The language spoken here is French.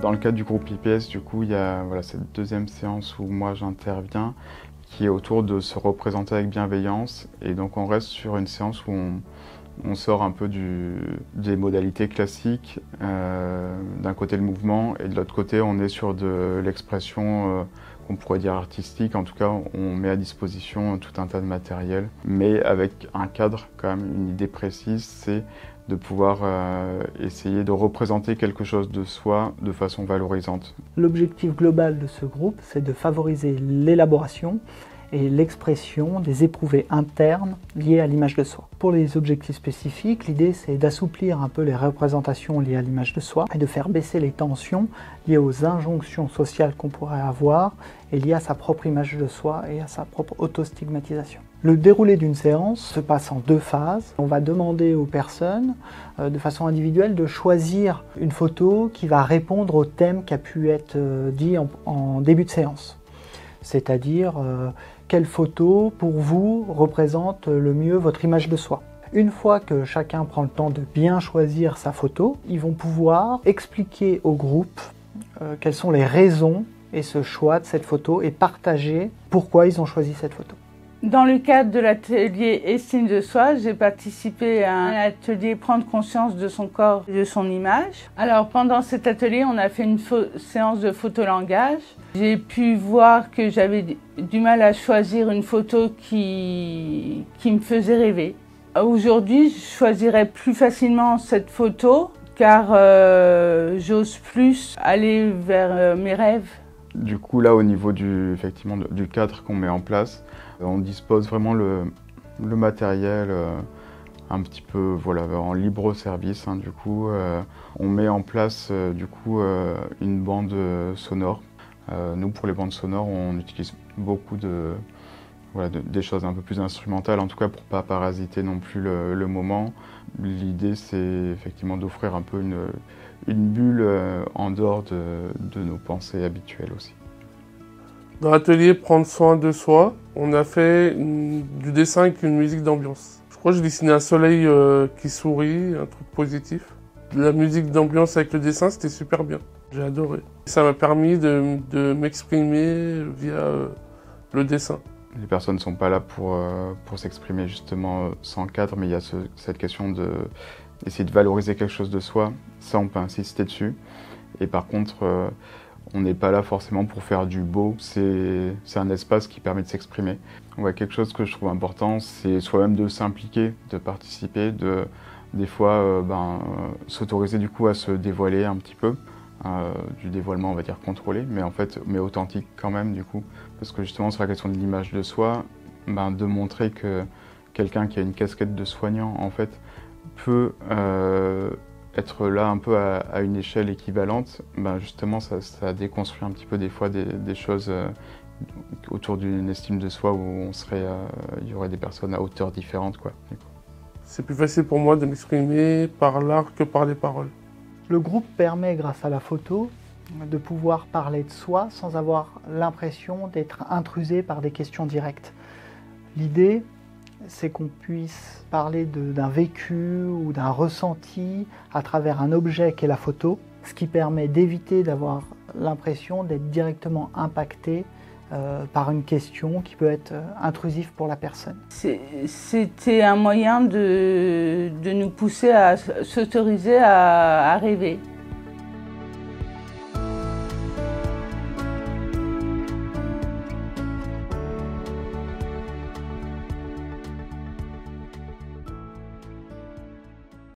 Dans le cadre du groupe IPS, du coup, il y a cette deuxième séance où moi j'interviens, qui est autour de se représenter avec bienveillance. Et donc on reste sur une séance où on sort un peu des modalités classiques, d'un côté le mouvement, et de l'autre côté on est sur de l'expression qu'on pourrait dire artistique. En tout cas, on met à disposition tout un tas de matériel, mais avec un cadre, quand même, une idée précise, c'est de pouvoir essayer de représenter quelque chose de soi de façon valorisante. L'objectif global de ce groupe, c'est de favoriser l'élaboration et l'expression des éprouvés internes liés à l'image de soi. Pour les objectifs spécifiques, l'idée c'est d'assouplir un peu les représentations liées à l'image de soi et de faire baisser les tensions liées aux injonctions sociales qu'on pourrait avoir et liées à sa propre image de soi et à sa propre autostigmatisation. Le déroulé d'une séance se passe en 2 phases. On va demander aux personnes, de façon individuelle, de choisir une photo qui va répondre au thème qui a pu être dit en début de séance. C'est-à-dire, quelle photo, pour vous, représente le mieux votre image de soi. Une fois que chacun prend le temps de bien choisir sa photo, ils vont pouvoir expliquer au groupe quelles sont les raisons et ce choix de cette photo et partager pourquoi ils ont choisi cette photo. Dans le cadre de l'atelier Estime de soi, j'ai participé à un atelier Prendre conscience de son corps et de son image. Alors pendant cet atelier, on a fait une séance de photolangage. J'ai pu voir que j'avais du mal à choisir une photo qui me faisait rêver. Aujourd'hui, je choisirais plus facilement cette photo car j'ose plus aller vers mes rêves. Du coup, là, au niveau effectivement, du cadre qu'on met en place, on dispose vraiment le matériel un petit peu en libre service. Du coup, on met en place une bande sonore. Nous, pour les bandes sonores, on utilise beaucoup des choses un peu plus instrumentales, en tout cas pour ne pas parasiter non plus le moment. L'idée, c'est effectivement d'offrir un peu une bulle en dehors de nos pensées habituelles aussi. Dans l'atelier Prendre soin de soi, on a fait du dessin avec une musique d'ambiance. Je crois que j'ai dessiné un soleil qui sourit, un truc positif. La musique d'ambiance avec le dessin, c'était super bien. J'ai adoré. Ça m'a permis de m'exprimer via le dessin. Les personnes ne sont pas là pour s'exprimer justement sans cadre, mais il y a cette question d'essayer de valoriser quelque chose de soi. Ça, on peut insister dessus. Et par contre, on n'est pas là forcément pour faire du beau. C'est un espace qui permet de s'exprimer. Quelque chose que je trouve important, c'est soi-même de s'impliquer, de participer, des fois s'autoriser du coup à se dévoiler un petit peu. Du dévoilement, on va dire, contrôlé, mais authentique quand même, du coup. Parce que justement, sur la question de l'image de soi, de montrer que quelqu'un qui a une casquette de soignant, en fait, peut être là un peu à une échelle équivalente. Justement, ça déconstruit un petit peu des fois des choses autour d'une estime de soi où il y aurait des personnes à hauteur différente, quoi. C'est plus facile pour moi de m'exprimer par l'art que par les paroles. Le groupe permet, grâce à la photo, de pouvoir parler de soi sans avoir l'impression d'être intrusé par des questions directes. L'idée, c'est qu'on puisse parler d'un vécu ou d'un ressenti à travers un objet qu'est la photo, ce qui permet d'éviter d'avoir l'impression d'être directement impacté par une question qui peut être intrusive pour la personne. C'était un moyen de nous pousser à s'autoriser à rêver.